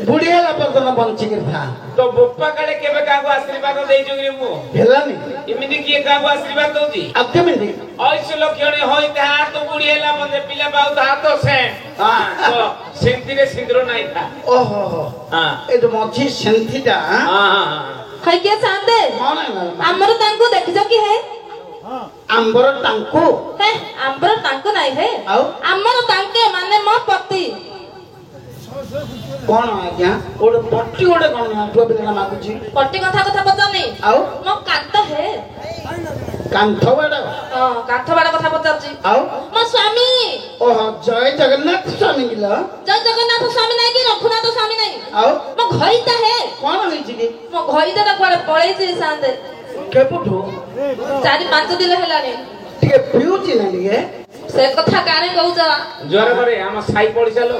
बुढ़िया पर्दन बंचिक था तो बुप्पा काले केबे कागो आशीर्वाद देई जोगरी मु हेलानी इमिति किए कागो आशीर्वाद दोजी अब केमिति आयुष लक्षण होई ता तो बुढ़िया ला बंदे पिला बाउ ता तो से हां तो सेंति रे सिंदूर नाही था ओहो हां ए तो मछी सेंतिटा हां हां है के सांते हमर तांको देखजो की है आंबर तांको है आंबर तांको नाही है हमर तांके माने मो पति कौन आज्ञा ओड पट्टी ओडे कोन आठो बिना मागुची पट्टी कथा कथा पचानी आउ मो कांत है कांथ बाडा हां कांथ बाडा कथा पचाची आउ मो स्वामी ओह जय जगन्नाथ स्वामी गिला जय जगन्नाथ स्वामी नाही कि रघुनाथ स्वामी नाही आउ मो घईता है कोन होईची की मो घईता कोडे पळेची सांदे केपुठो 4-5 दिन हेलानी टिके पिउची ना लिगे से कथा काने कहउजा जोर करे हम साई पड़ी चलो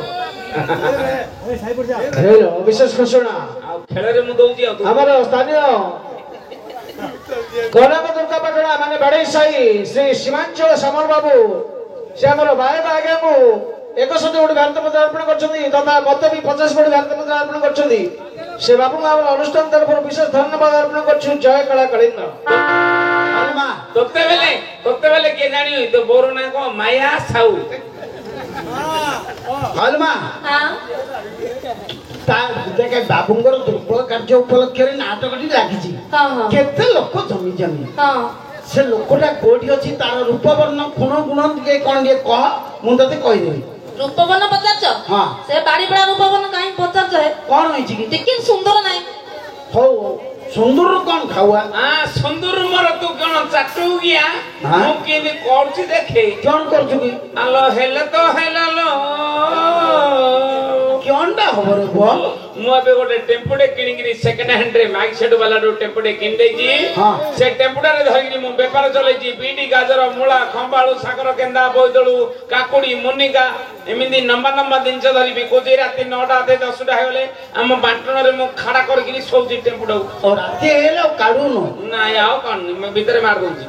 ए साई पड़ जा हेलो विशेष घोषणा आ खेले रे मु दउजी आ हमर स्थानीय गणप दुर्गा पटना माने बड़े साई श्री सीमांचल समर बाबू से हमर बाय आगे मु 100 कोटी भारत मुद्रा अर्पण करछथि तथा मते भी 50 कोटी भारत मुद्रा अर्पण करछथि से बाबू हमर अनुष्ठान तरफ विशेष धन्यवाद अर्पण करछु जय कला कलिंग आलमा तोते बेले के जानी तो बोरो ना को माया साउ आलमा हां ता देखे बाबूंगर दुर्बल कार्य उपलक्ष्य रे नाटकटी लागिची हां हां केते लोक जमी जमी हां से लोकटा कोठी अछि तार रूप वर्ण गुण के कोन के कह मु तते कहि देबी रूपवन पचाच हां से बाड़ी बड़ा रूपवन काई पचाच है कोन होइची की लेकिन सुंदर नाही हो सुंदर कोन खावा हां सुंदर मर तू कोन चाटू गया मु के भी करछि देखे कोन करछु की आलो हेले तो हेलालो कोनडा खबर बो मु अबे गोटे टेम्पोडे किनिगिरी सेकंड हैंड रे माइक सेट वाला रो टेम्पोडे किन देई जी हां से टेम्पोडा रे धरिगिरी मु व्यापार चले जी बीडी गाजर मूला खंबाळू सागर केंदा बोइदळू काकुडी मुनिगा एमिंदी नंबर नंबर दिन से धरि बिकोजे राती 9टा आधे 10टा हे गले हम बांटन रे मु खड़ा करगिरी सोउजी टेम्पोडा और राती हेलो काडू न ना आओ कोन मैं भीतर मार दूजी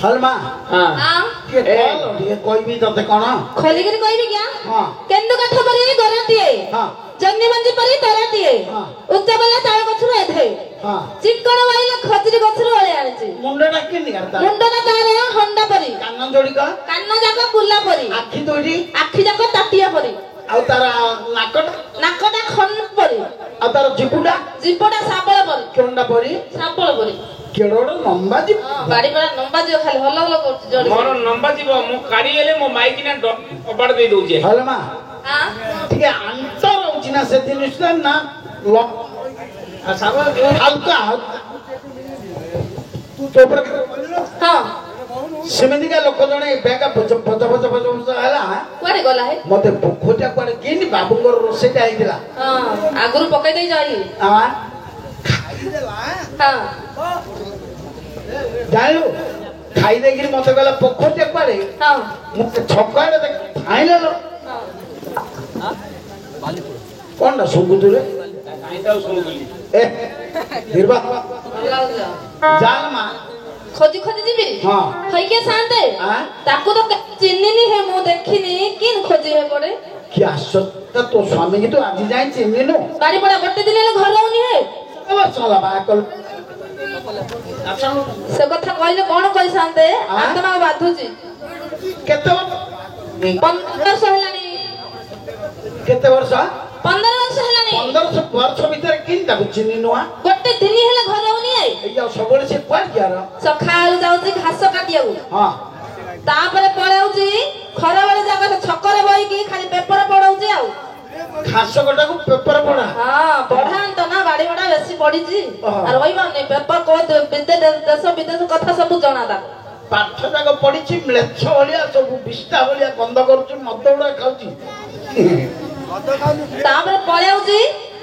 हलमा हां हां के कॉल ये कोई भी तते कोन खोलिगिरी कहबी क्या हां केंदु कथा परी गरातिए हां जन्नी मंजी परी तरातिए हां उच्च बला ताळ गछरो एधे हां चिकण वाइला खजरी गछरो ओळे आछि मुंडा किन करता मुंडना तारे हंडा परी कान जोड़ी का कान जाको कुल्ला परी आखी दोडी आखि जाको ताटिया परी आ तारा नाकट नाकटा खन परी आ तारा जिपुडा जीपटा साबळ परी कोंडा परी साबळ परी କେଡୋଡ ନମ୍ବା ଯିବ ବାଡି ପଡା ନମ୍ବା ଯିବ ଖାଲି ହଲ ହଲ କରୁଛି ଜୋରେ ମୋର ନମ୍ବା ଯିବ ମୁଁ କାଢି ହେଲେ ମୋ ମାଇକିନା କବାଟ ଦେଇ ଦଉଛି ହଲ ମା ହଁ ଟିକେ ଆନ୍ତ ରହୁଛି ନା ସେ ଜିନିଷଟା ନା ହାଲକା ହଁ ସେମିତିକା ଲୋକ ଜଣେ ବେକା ପଛ ହେଲା କୁଆଡେ ଗଲା ହେ ମତେ ଭୋକଟା କୁଆଡେ କିନି ବାବୁଙ୍କର ରୋଷେଇଟା ହେଇଥିଲା ହଁ ଆଗରୁ ପକେଇ ଦେଇ ଯାଇ ହଁ ଜାଣିଲୁ ଖାଇ ଦେଇକିରି ମତେ କହିଲା ପୋଖରୀଟା କୁଆଡେ ହଁ ମୁଁ ଛକ ଆଡେ ଖାଇଲେ କଣଟା ଶୁଙ୍ଗୁଥିଲେ ଏ ନିର୍ବା ଜାଲ ମା ଖୋଜି ଖୋଜି ଯିବି ହଁ ହେଇକି ସାନ୍ତେ ତାକୁ ତ ଚିହ୍ନିନି ହେ ମୁଁ ଦେଖିନି କିନ୍ ଖୋଜି ହେ ପଡେ କି ଆଶ୍ଚର୍ଯ୍ୟ ତୋ ସ୍ୱାମୀ କି ତୁ ଆଜି ଯାଇ ଚିହ୍ନିନୁ ବାଡି ପଡା ଗୋଟେ ଦିନ ହେଲେ ଘରେ ହଉନି ହେ ଚଲା ବା କଲ ସେ କଥା କହିଲେ କଣ କହିସାନ୍ତେ ଆତ୍ମା ବାଧୁଛି କେତେ 15 ବର୍ଷ ହେଲାଣି କେତେ ବର୍ଷ 15 ବର୍ଷ ହେଲାଣି 15 ବର୍ଷ ଭିତରେ କିନ୍ ତାକୁ ଚିହ୍ନିନୁ ଗୋଟେ ଦିନ ହେଲେ ଘରେ ହଉନି ହେ ଏଇ ଆଉ ସବୁବେଳେ ସେ କୁଆଡେ ଯିବାର ସକାଳୁ ଯାଉଛି ଘାସ କାଟିବାକୁ ହଁ ତାପରେ ପଳାଉଛି ଖରାବେଳେ ଯାକ ଛକରେ ବଇକି ଖାଲି ପେପର ପଢଉଛି ଆଉ ଘାସ କଟାକୁ ପେପର ପଢା ହଁ ପଢାନ୍ତ ନା ବାଡି ବଡା ବେଶୀ ପଢିଛି ଆଉ ରହିବନି ପେପର କୋ ଦେଶ ବିଦେଶ କଥା ସବୁ ଜଣା ତାକୁ ପାଠ ଯାକ ପଢିଛି ମ୍ଲେଚ୍ଛ ଭଳିଆ ସବୁ ବିଷ୍ଟା ଭଳିଆ ଗନ୍ଧ କରୁଛି ମଦ ଗୁଡା ଖାଉଛି ତାପରେ ପଳାଉଛି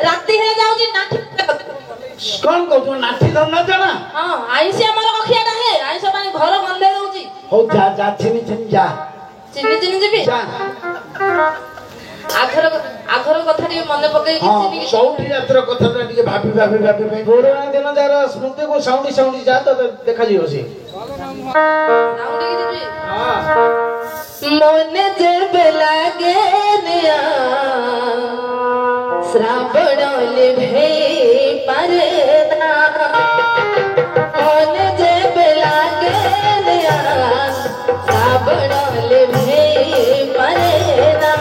ରାତି ହେଲେ ଯାଉଛି ନାଠି କଣ କହୁଛୁ ନାଠି ଧନ୍ଦା ଜଣା ହଁ ଆଇଁଷ ଆମର ରଖିଆଟା ହେ ଆଇଁଷ ପାଇଁ ଘର ଗନ୍ଧେଇ ଦଉଛି ହଉ ଯା ଯା ଚିନି ଚିନି ଯା ଚିନି ଚିନି ଯିବି ଯା ଆଘର କଥା ଟିକେ ମନେ ପକେଇକି ହଁ ଚିନି ଚଉଠି ରାତ୍ର କଥାଟା ଟିକେ ଭାବି ପୁରୁଣା ଦିନ ଯାହାର ସ୍ମୃତିକୁ ସାଉଣ୍ଡି ସାଉଣ୍ଡି ଯା ତ ଦେଖାଯିବ ସେ ମନେ ଯେବେ ଲାଗେ ନିଆ ଶ୍ରାବଣ ଲିଭେ ପାରେ ନା ମନେ ଯେବେ ଲାଗେ ନିଆ ଶ୍ରାବଣ ଲିଭେ ପାରେ ନା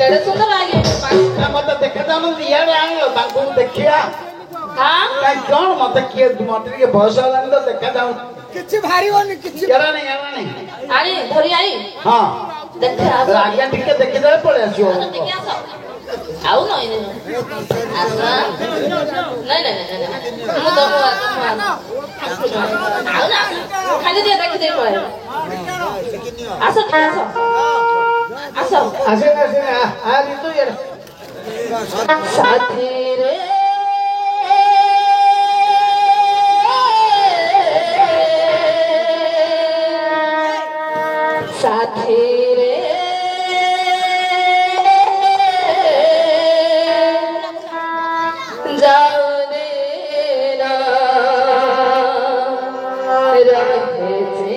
କେଡ଼େ ସୁନ୍ଦର ଆଜ୍ଞା ମତେ ଦେଖା ଯାଉନାହାନ୍ତି ଇଆଡେ ଆଣିଲ ତାଙ୍କୁ ଦେଖିବା ହଁ କଣ ମତେ କିଏ ମତେ ଟିକେ ବୟସ ହେଲାଣି ତ ଦେଖା ଯାଉନି କିଛି ବାହାରିବନି କିଛି ଏରାଣି ଆଣି ଧରି ଆଣି ହଁ ଦେଖେ ଆସ ଆଜ୍ଞା ଟିକେ ଦେଖିଦେଲେ ପଳେଇ ଆସିବ ଟିକେ ଆସ ଆଉ ନଇ ଆସ ନାଇଁ ନାଇଁ ମୁଁ ଦବ ଆଉ ନା ଖାଲି ଟିକେ ଦେଖି ଦେଇ ପଳେଇ ଆସ ଟିକେ ଆସ আসে না আর কিন্তু সাথী রে সাথী রে যাও রে না রহেছে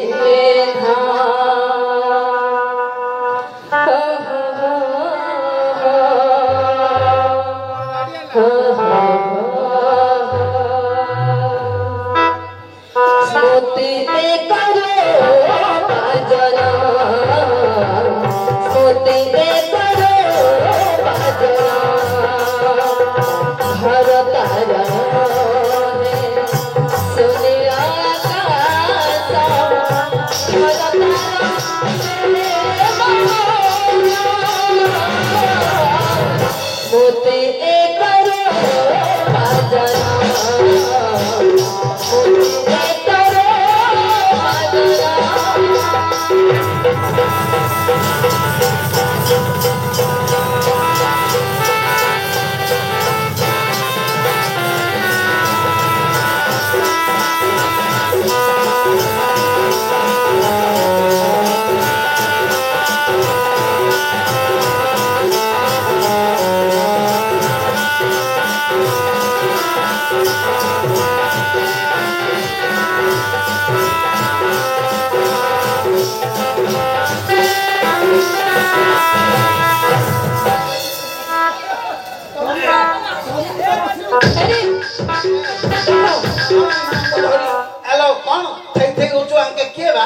हेलो कौन थे थे उचो अंके के बा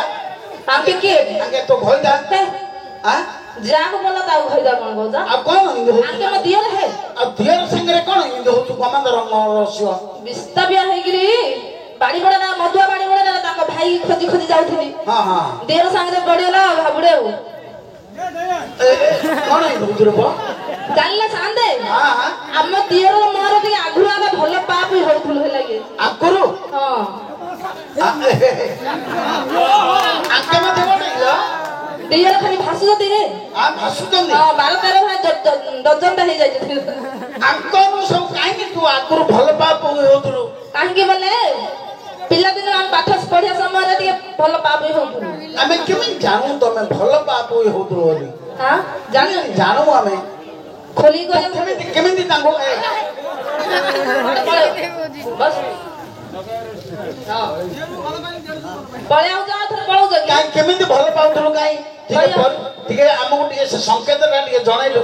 आके के अंके तो भोल दा हां जाको बोला ताऊ खैदा कोन गोजा अब कौन हिंदू आके म दियर है अब दियर संगरे कौन हिंदू तू कमांडर रसियो बिस्ता बिया हेगिरी बाड़ी बड़ा ना मधुआ बाड़ी बड़ा ना ताको भाई खोजी खोजी जाउथिली हां हां दियर संगरे बड़ेला भाबुडे कौन हिंदू तुरे बा जानला सांदे हां हां हम दियर मोर टी आगुर आगा भलो पाप होउथुल हे लागे आकुरु हां अंके में देव नहीं लो दियर खाली भासु जते रे आ भासु जंदी हां 12 13 भाई दजन हे जाय अंको नु सब काहे कि तू आकुरु भल पाप होउतुरु काहे के बोले पिला दिन हम पाठ पढ़िया समय रे टी भलो पाप होउथुल हमें केमिन जानू तमे भल पाप होउतुरु बोली हां जान जानू हमें खोली को केमिन तांगो बस पळे आउ जा थर पळौ जा काई केमिन भल पाउतुरु काई ठीक है हमको टिके संकेत रा टिके जणाइलो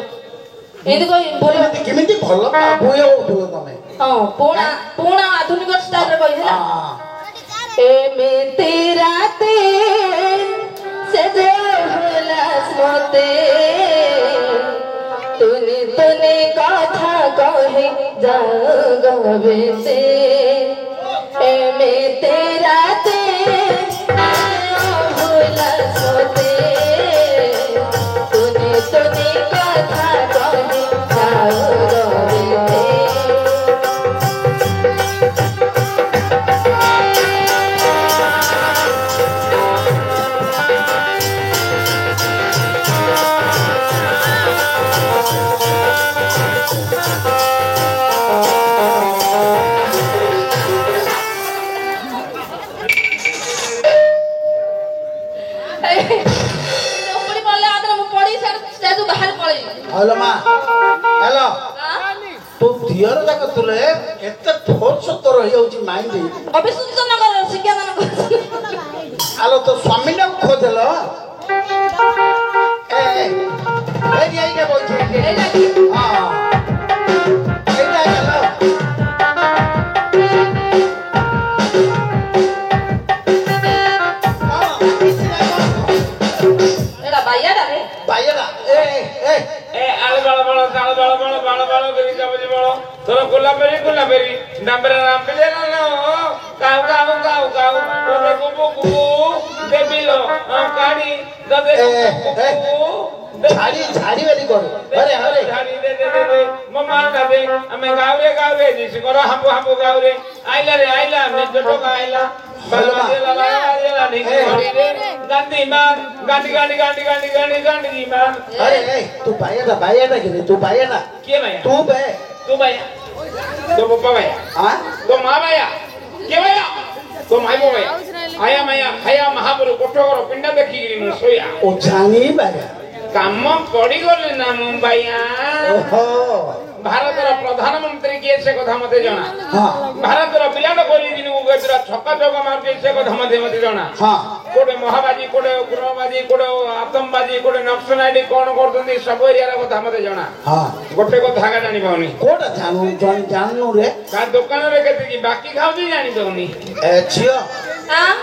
एदि कोई बोले केमिन भल पाप होउतुरु तमे हां पूर्ण आधुनिक स्टाइल रे कोई है हां ए में तेरा ते सजे होला स्मते तूने कथा कहे जागवे से ए में तेरा ते होला सोते तूने कथा कहे जागवे से हेलो मां हेलो तो दियर जाक तुले एते फोर्स तोर हो जाउची माइंड अबे सूचना कर शिक्षा मन कर आलो तो स्वामी ने खोजलो ए के बोल छी हां ए गेलो हां बालो बेरी जबजी बालो तोर गुला बेरी डांबरे रामले लो काऊ काऊ काऊ काऊ तोरे गुबु देबिलो काडी ददे झाड़ी वाली करो अरे अरे झाड़ी दे मम्मा ना दे हमें गावरे जिस करो हमको गावरे आइला मैं जटो का आइला बाला नहीं गांधी मान अरे तू बाया ना के तू बाया ना के भैया तू भैया तो पप्पा भैया हां तो मां भैया के भैया तो माई भैया आया मैया खाया महापुरु कोठो करो पिंडा देखी गिरी मु सोया ओ जानी बाया काम पड़ी गले ना मुंबईया ओहो भारतर प्रधानमंत्री किए से कथा मते जना हां भारतर विराट कोहली दिन को गजरा छक्का चौका मारते से कथा मते जना हां कोडे महाबाजी कोडे उग्रवादी कोडे आतंकवादी कोडे नक्सलाइट कोन करतनी सब एरिया रे कथा मते जना हां गोटे कथा का जानि पाउनी कोटा जानू रे का दुकान रे केते की बाकी खाउ दी जानि पाउनी ए छियो हां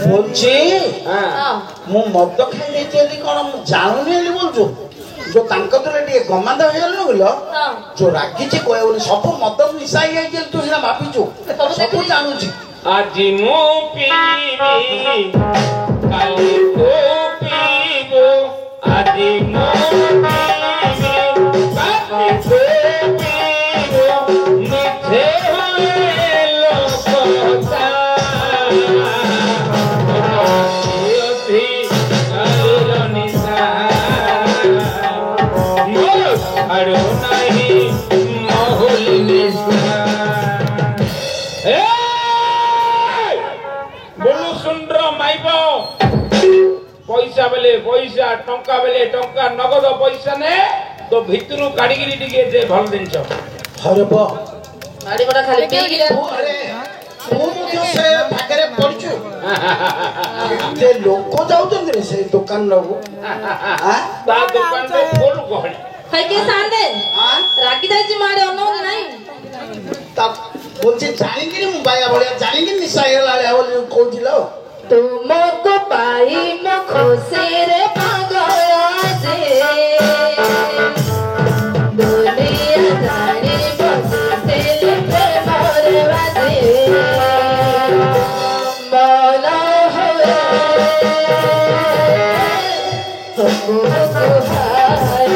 बोलছি हां मु मद खाई देती कोन जानूनी एली बोलछु जो तांको तरे टिके गमांद होय गेल नगलो हां जो राखीची कोयवनी सब मद मिसाई जाई गेल तू सिना भाबिछु सब जानूची আজি মো পিবি কালি তো পিবো আজি মো পিবি কালি তো পিবো মিঠে হয়ে লোকতা ওঠি কালো নিশা মোর আরো নাই মহুল নিশা बोलू सुंदर माइबो पैसा बेले पैसा टंका बेले टंका नगद पैसा ने तो भितरु काडीगिरी टिके जे भल दिनछ अरे बा गाड़ी बड़ा खाली पीगी रे अरे तू जो से भागरे पड़छु जे लोक जाउछन रे से दुकान लगु हां ता दुकान तो खोल गहणी है के सांदे हां राखी जायची माडे अनो नाही ता बोलছি জানিকিনি মু বায়া বলিয়া জানিকিনি নিশা হেলালে বলি কইছিল तुमको पाई मो खुशी रे पागल जे दुनिया जाने बसते ले मोर बाजे मौला होए तुमको हाय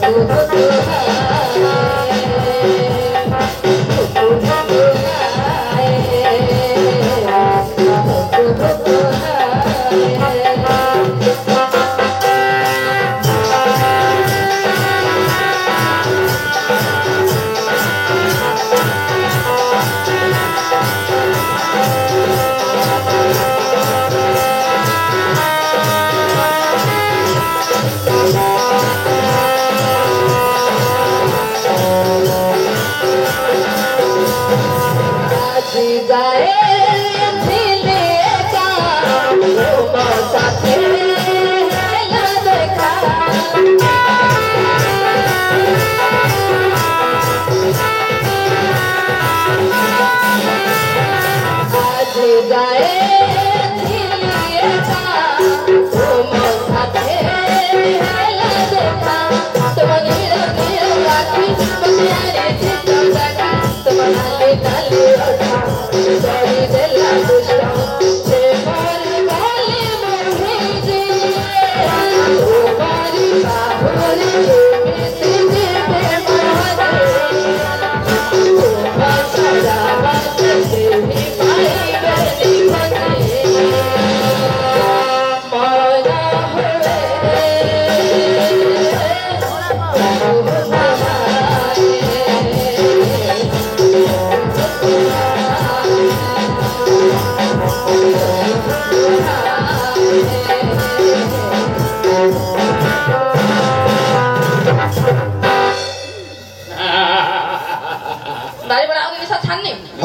तुमको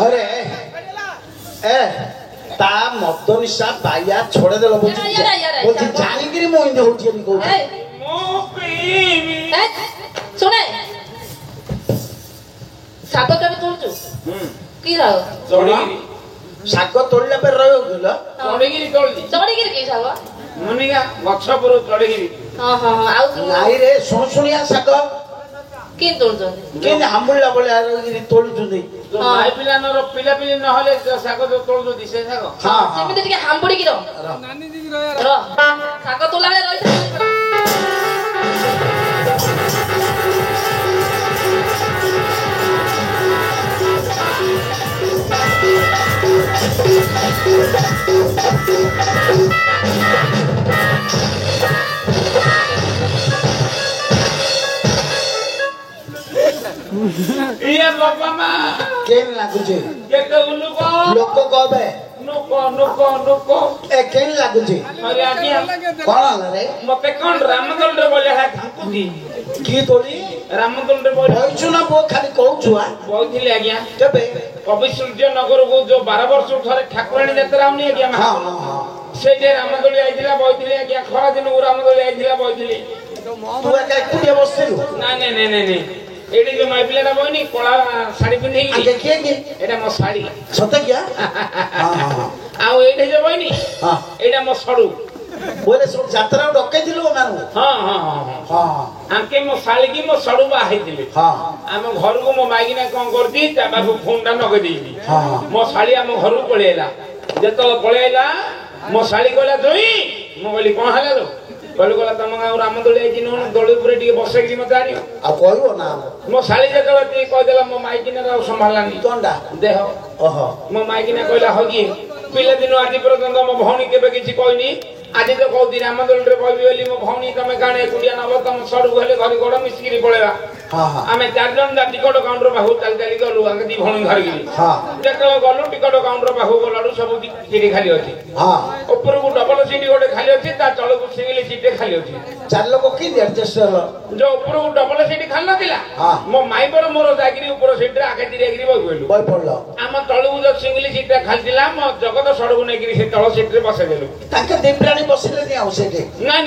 अरे ए ता मद निशा बाया छोड़े देलो बोलছি জানিকিনি মু ইন্দে হউছি আমি কই मो पीबी सुने साको केबे तुलचु की राव चढ़ीगिरी ଶାଗ ତୋଳିଲା ପରେ ରହିବ ଗଲ चढ़ीगिरी तोळदी चढ़ी गिर के सागो मुनिगा गछ पर चढ़ीगिरी ହଁ ହଁ ଆଉ ନାଇଁ ରେ ଶୁଣିଆ ଶାଗ କିଏ ତୋଳୁଛନ୍ତି କେମିତି ଆମ୍ବୁଳିଲା ଭଳିଆ ରହିକିରି ତୋଳୁଛନ୍ତି। ମାଇ ପିଲାଙ୍କର ପିଲାପିଲି ନହେଲେ ଶାଗ ତୋଳୁଛନ୍ତି ସେ ଶାଗ। ହଁ ସେମିତି ଟିକେ ହାମ୍ବୁଡିକି ରହ ଶାଗ ତୋଳା ବେଳେ ରହିଥା। ଇଏ ବାପା ମା କେନ୍ ଲାଗୁଛି କେତେ ଲୋକ ଲୋକ କବେ ଲୋକ ଏ କେନ୍ ଲାଗୁଛି ଆରେ ଆଜ୍ଞା କଣ ହେଲା ରେ ମତେ କଣ ରାମଦୋଳରେ ବୋଲେ ଧାକୁଛି କି ତୋଳି ରାମଦୋଳରେ ବୋଲେ କହିଛୁ ନା ପୁଅ ଖାଲି କହୁଛୁ କହିଥିଲି ଆଜ୍ଞା କେବେ କବି ସୂର୍ଯ୍ୟ ନଗରକୁ ଯୋଉ 12 ବର୍ଷ ଥରେ ଠାକୁରାଣୀ ଯାତ୍ରା ହଉନି ଆଜ୍ଞା ହଁ ହଁ ହଁ ସେଇଠି ରାମଦୋଳି ଆଇଥିଲା ବଇଥିଲି ଆଜ୍ଞା ଖରା ଦିନକୁ ରାମଦୋଳି ଆଇଥିଲା ବଇଥିଲି ତୁ ଏକା ଏକୁଟିଆ ବସିଥିଲୁ ନାଇଁ ଏଇଠି ଯୋଉ ମାଇ ପିଲାଟା ବଇନି କଳା ଶାଢୀ ପିନ୍ଧେଇକି ଆগে କିଏ କି ଏଇଟା ମୋ ଶାଢୀ ସତେ କିଆ ଆଉ ଏଇଠି ଯୋଉ ବଇନି ହଁ ଏଇଟା ମୋ ସଡୁ ବୋଲେ ସବୁ ଯାତ୍ରା ଡକେଇଥିଲୁ ମାନଙ୍କୁ ହଁ ଆଙ୍କେ ମୋ ଶାଳୀକି ମୋ ସଡୁ ବାହା ହେଇଥିଲେ ଆମ ଘରକୁ ମୋ ମାଇକିନା କଣ କରୁଛି ତା ପାଖକୁ ଫୋନ ଟା ନଗେଇ ଦେଇଛି ମୋ ଶାଳୀ ଆମ ଘରକୁ ପଳେଇ ଆଇଲା ଯେତେବେଳେ ପଳେଇ ଆଇଲା ମୋ ଶାଳୀ କହିଲା ଜୋଇଁ ମୁଁ କହିଲି କଣ ହେଲା ଲୋ କହିଲା ତମ ଗାଁ ରାମଦୋଳି ଆଇଛି ନୁହଁ ଦୋଳି ଉପରେ ଟିକେ ବସେଇକି ମତେ ଆଣିବ ଆଉ କହିବ ନା ମୋ ଶାଳୀ ଯେତେବେଳେ ଟିକେ କହିଦେଲା ମୋ ମାଇକିନାର ଆଉ ସମ୍ଭାଳିଲାନି କଣଟା ଦେହ ଓହୋ ମୋ ମାଇକିନା କହିଲା ହକି ପିଲାଦିନୁ ଆଜି ପର୍ଯ୍ୟନ୍ତ ମୋ ଭଉଣୀ କେବେ କିଛି କହିନି ଆଜି ତ କହୁଛି ରାମଦୋଳିରେ କହିବି ବୋଲି ମୋ ଭଉଣୀ ତମେ କାଣ ଏକୁଟିଆ ନବ ତମ ସଡକୁ ହେଲେ ଘରେ ଗୋଡ ମିଶିକିରି ପଳେଇବା ଆମେ 4 ଜଣ ଯା ଟିକଟ କାଉଣ୍ଟର ପାଖକୁ ଚାଲି ଚାଲି ଗଲୁ ଆମେ 2 ଭଉଣୀ ଧରିକିରି ଯେତେବେଳେ ଗଲୁ ଟିକଟ କାଉଣ୍ଟର ପାଖକୁ ଗଲାରୁ ସବୁ ସିଟ୍ ଖାଲି ଅଛି ଉପରକୁ ଡବଲ ସିଟ୍ ଗୋଟେ ଖାଲି ଅଛି ତା ତଳକୁ ସିଙ୍ଗଲ ସିଟ୍ ଖାଲି ଅଛି 4 ଲୋକ କି ଆଡଜଷ୍ଟ ହେଲା ଯୋଉ ଉପରକୁ ଡବଲ ସିଟ୍ ଖାଲି ନଥିଲା ମୋ ମାଇପର ମୋର ଯାଇକିରି ଉପର ସିଟ୍ ରେ ଆଗେ ତିରିଆକିରି ବଇଲୁ ବଇ ପଡଲ ଆମ ତଳକୁ ଯୋଉ ସିଙ୍ଗଲ ସିଟ୍ ଟା ଖାଲି ଥିଲା ମୋ ଜଗତ ସଡକୁ ନେଇକିରି ସେ ତଳ ସିଟ୍ ରେ ବସେଇ ଦେଲୁ ତାଙ୍କ ଦିବ୍ରାଣୀ ବସିଲେନି ଆଉ ସେଠି ନାଇଁ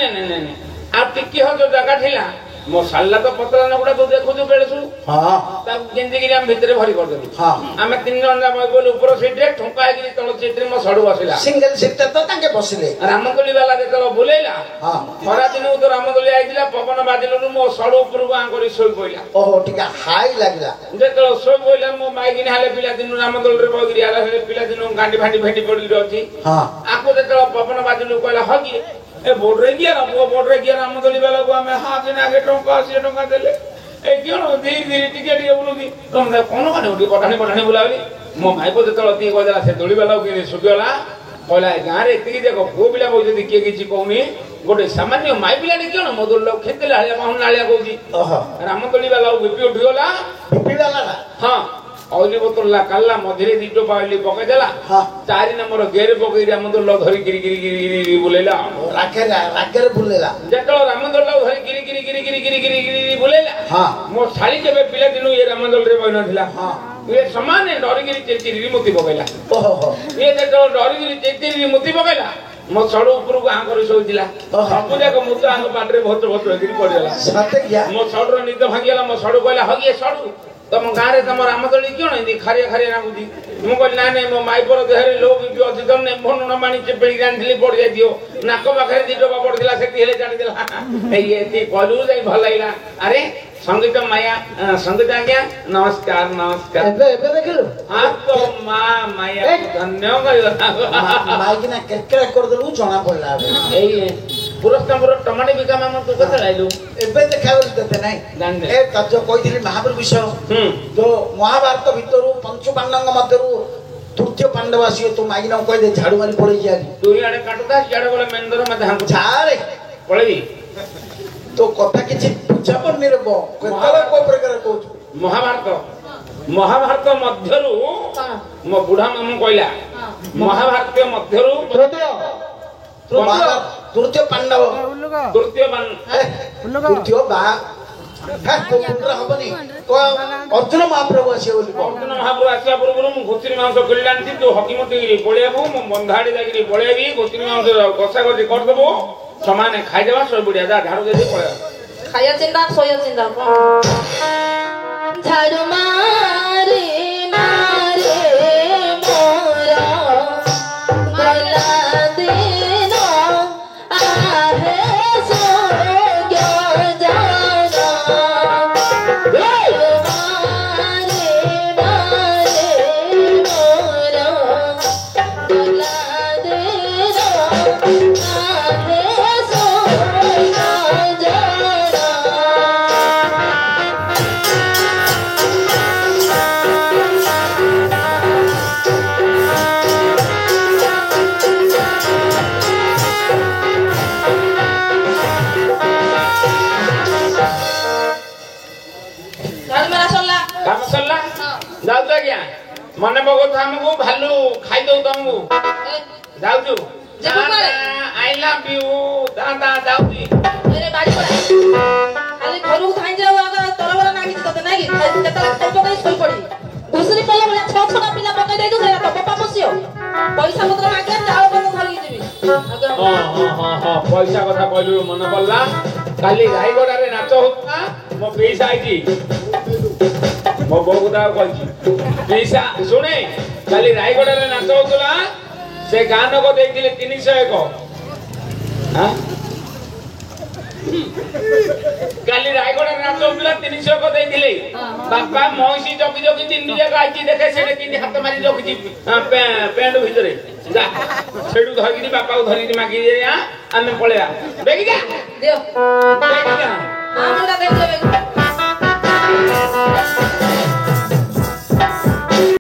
ଆଉ ଟିକେ ଯୋଉ ଜାଗା ଥିଲା ମୋ ଶାଲା ତ ପତଳା ନଗୁଡା ତୁ ଦେଖୁଛୁ ବେଳସୁ ତାକୁ ଗେଞ୍ଜିକିରି ଆମେ ଭିତରେ ଭରି କରିଦେଲୁ ଆମେ 3 ଜଣ ଯା ବଇଲୁ ଉପର ସିଟ୍ ରେ ଠୁଙ୍କା ହେଇକିରି ତଳ ସିଟ୍ ରେ ମୋ ସଡୁ ବସିଲା ସିଙ୍ଗଲ ସିଟ୍ ତ ତାଙ୍କେ ବସିଲେ ରାମଦୋଳି ବାଲା ଯେତେବେଳେ ବୁଲେଇଲା ଖରା ଦିନକୁ ତ ରାମଦୋଳି ଆଇଥିଲା ପବନ ବାଜିଲୁ ମୋ ସଡୁ ଉପରକୁ ଆଙ୍କରି ଶୋଇ ପଇଲା ଓହୋ ଟିକେ ହାଇ ଲାଗିଲା ଯେତେବେଳେ ଶୋଇ ପଇଲା ମୋ ମାଇକିନି ହେଲେ ପିଲାଦିନୁ ରାମଦୋଳିରେ ବଇକିରି ଆଲା ହେଲେ ପିଲାଦିନୁ ଗାଣ୍ଡି ଫାଣ୍ଡି ଭେଟି ପଡିକିରି ଅଛି ଆକୁ ଯେତେବେଳେ ପବନ ବାଜିଲୁ କହିଲା ହକି ଏ ବୋର୍ଡରେ ଗିଆ ବୋର୍ଡରେ ଗିଆ ରାମଦୋଳି ବାଲାକୁ ଆମେ ଦିନ ଆଗେ ଟଙ୍କା 80 ଟଙ୍କା ଦେଲେ ଏ କିଣ ଧୀରେ ଟିକେ ବୁଲୁଛି ତମେ କଣ ମାନେ ଟିକେ ପଠାଣି ବୁଲାବଲି ମୋ ମାଇପ ଯେତେବେଳେ ଟିକେ କହିଦେଲା ସେ ଦୋଳି ବାଲାକୁ କିଏ ଶୁଖିଗଲା କହିଲା ଏ ଗାଁରେ ଏତିକି ଦେଖ ପୁଅ ପିଲା କହୁଛନ୍ତି କିଏ କିଛି କହୁନି ଗୋଟେ ସାମାନ୍ୟ ମାଇ ପିଲାଟି କିଣ ମୋ ଦୋଳି ଲୋକ ଖେତେଲେ ଆଳିଆ ପାହୁନ ଆଳିଆ କହୁଛି ରାମଦୋଳି ବାଲାକୁ ବିପି ଉଠିଗଲା ହଁ ଅଇଲି ବୋତଲ କାଲା ମଝିରେ 2 ଟୋପା ଅଇଲି ପକେଇଦେଲା 4 ନମ୍ବର ଗେରେ ପକେଇ ରାମଦୋଳ ଧରି ଗିରି ବୁଲେଇଲା ରାଗରେ ବୁଲେଇଲା ଯେତେବେଳେ ରାମଦୋଳ ଧରି ଗିରି ବୁଲେଇଲା ମୋ ଶାଳୀ କେବେ ପିଲାଦିନୁ ଏ ରାମଦୋଳରେ ବହି ନଥିଲା ଇଏ ସମାନେ ଡରିକିରି ଚିରିରି ମୁତି ପକେଇଲା ଇଏ ଯେତେବେଳେ ଡରିକିରି ଚିରିରି ମୁତି ପକେଇଲା ମୋ ସଡୁ ଉପରକୁ ଆଙ୍କରି ଶୋଇଥିଲା ସବୁ ଯାକ ମୁତ ଆଙ୍କ ପାଟିରେ ଭୋତ ହେଇକିରି ପଡିଗଲା ମୋ ସଡୁର ନିଦ ଭାଙ୍ଗିଗଲା ମୋ ସଡୁ କହିଲା ହଗିଏ ସଡୁ ତମ ଗାଁରେ ତମ ରାମଦୋଳି କିଣ ଏମିତି ଖାରିଆ ନାଗୁଛି ମୁଁ କହିଲି ନାଇଁ ମୋ ମାଇପର ଦେହରେ ଲୋ ବିପି ଅଛି ତ ନେମ୍ଭ ଲୁଣ ପାଣି ଚେପେଳିକି ଆଣିଥିଲି ପଡିଯାଇଥିବ ନାକ ପାଖରେ 2 ଟୋପା ପଡିଥିଲା ସେଠି ହେଲେ ଜାଣିଦେଲା ଏଇ କହିଲୁ ଯାଇ ଭଲ ଲାଗିଲା ଆରେ ସଙ୍ଗୀତ ମାୟା ସଙ୍ଗୀତ ଆଜ୍ଞା ନମସ୍କାର ଏବେ ଦେଖିଲୁ ତ ମାୟା ଧନ୍ୟ ମାଇକିନା କେରକେରା କରିଦେଲୁ ଜଣା ପଡିଲା ଏଇ ପୁରସ୍ତମ୍ଭର ଟମାଟୋ ବିକା ମାମା ତୁ କେତେ ଲାଇଲୁ ଏବେ ଦେଖାଗଲି ତତେ ନାଇଁ ଏ ଯୋଉ କହିଥିଲି ମହାବୀର ବିଷୟ ଯୋଉ ମହାଭାରତ ଭିତରୁ ପଞ୍ଚୁ ପାଣ୍ଡବଙ୍କ ମଧ୍ୟରୁ ତୃତୀୟ ପାଣ୍ଡବ ଆସିବେ ତୁ ମାଇକିନା କହିଦେ ଝାଡୁ ମାରି ପଳେଇ ଯିବା ତୁ ଇଆଡେ କାଟୁଥା ସିଆଡେ ଗଲେ ମେନ୍ଦର ମତେ ହାଙ୍କୁ ଛାଡେ ପଳେଇବି ତୋ କଥା କିଛି ବୁଝା ପଡୁନି ରେ କେତେବେଳେ କୋଉ ପ୍ରକାର କହୁଛୁ ମହାଭାରତ ମଧ୍ୟରୁ ମୋ ବୁଢା ମାମୁ କହିଲା ମହାଭାରତ ମଧ୍ୟରୁ ତୃତୀୟ ପାଣ୍ଡବ ହବନି ଅର୍ଜୁନ ମହାପ୍ରଭୁ ଆସିବେ ବୋଲି ଅର୍ଜୁନ ମହାପ୍ରଭୁ ଆସିବା ପୂର୍ବରୁ ମୁଁ ଘୁଷୁରୀ ମାଂସ କିଣି ଆଣିଛି ତୁ ହକି ମତିକିରି ପଳେଇବୁ ମୁଁ ବନ୍ଧାଡି ଯାଇକିରି ପଳେଇବି ଘୁଷୁରୀ ମାଂସ କଷାକଷି କରିଦେବୁ ସମାନେ ଖାଇଦେବା ଶୋଇ ପଡିଆ ଯା ଝାଡୁ ଦେଇ ପଳେଇବା ଖାଇବା ଚିନ୍ତା ଶୋଇବା ଚିନ୍ତା ଝାଡୁ ମାରେ ମୋର ଗଲା ଦିନ ଆହେ ମନେ ପକଉଛ ଆମକୁ ଭାଲୁ ଖାଇଦଉ ତମକୁ ଯାଉଛୁ ଆଇ ଲଭ୍ ୟୁ ଯାଉଛି ବାଡି ପଡା ଖାଲି ଘରକୁ ଧାଇଁ ଯାଉ ତରବର ନାଗିଛି ତତେ ନାଇଁ କି କେତେବେଳେ ଖାଇ ପକେଇ ଶୋଇ ପଡି ଘୁଷୁରି ପଇଲା ଭଳିଆ 6 ପିଲା ପକେଇ ଦେଇଛୁ ସେଇଟା ତୋ ବାପା ପଶିବ ପଇସା ପତ୍ର ମାଗିଲେ ଚାଉଳ ପତ୍ର ଧରିକି ଯିବି ହଁ ପଇସା କଥା କହିଲୁ ମନେ ପଡିଲା କାଲି ରାୟଗଡାରେ ନାଚ ହଉଥିଲା ମୋ ପଇସା ଆଇଛି ମୋ ବୋଉକୁ ତାକୁ କହିଛି ପଇସା ଶୁଣେ କାଲି ରାୟଗଡାରେ ନାଚ ହଉଥିଲା ସେ ଗାଁ ଲୋକ ଦେଇଥିଲେ 301 କାଲି ରାୟଗଡାରେ ନାଚ ହଉଥିଲା 301 ଦେଇଥିଲେ ବାପା ମଇଁଷି ଜଗି ଜଗି 3 ଯାକ ଆଇଛି ଦେଖେ ସେଠି କେମିତି ହାତ ମାରି ଜଗିଛି ପ୍ୟାଣ୍ଟ ଭିତରେ ଯା ସେଠୁ ଧରିକିରି ବାପାକୁ ଧରିକିରି ମାଗି ଆମେ ପଳେଇବା ଦେଖିକା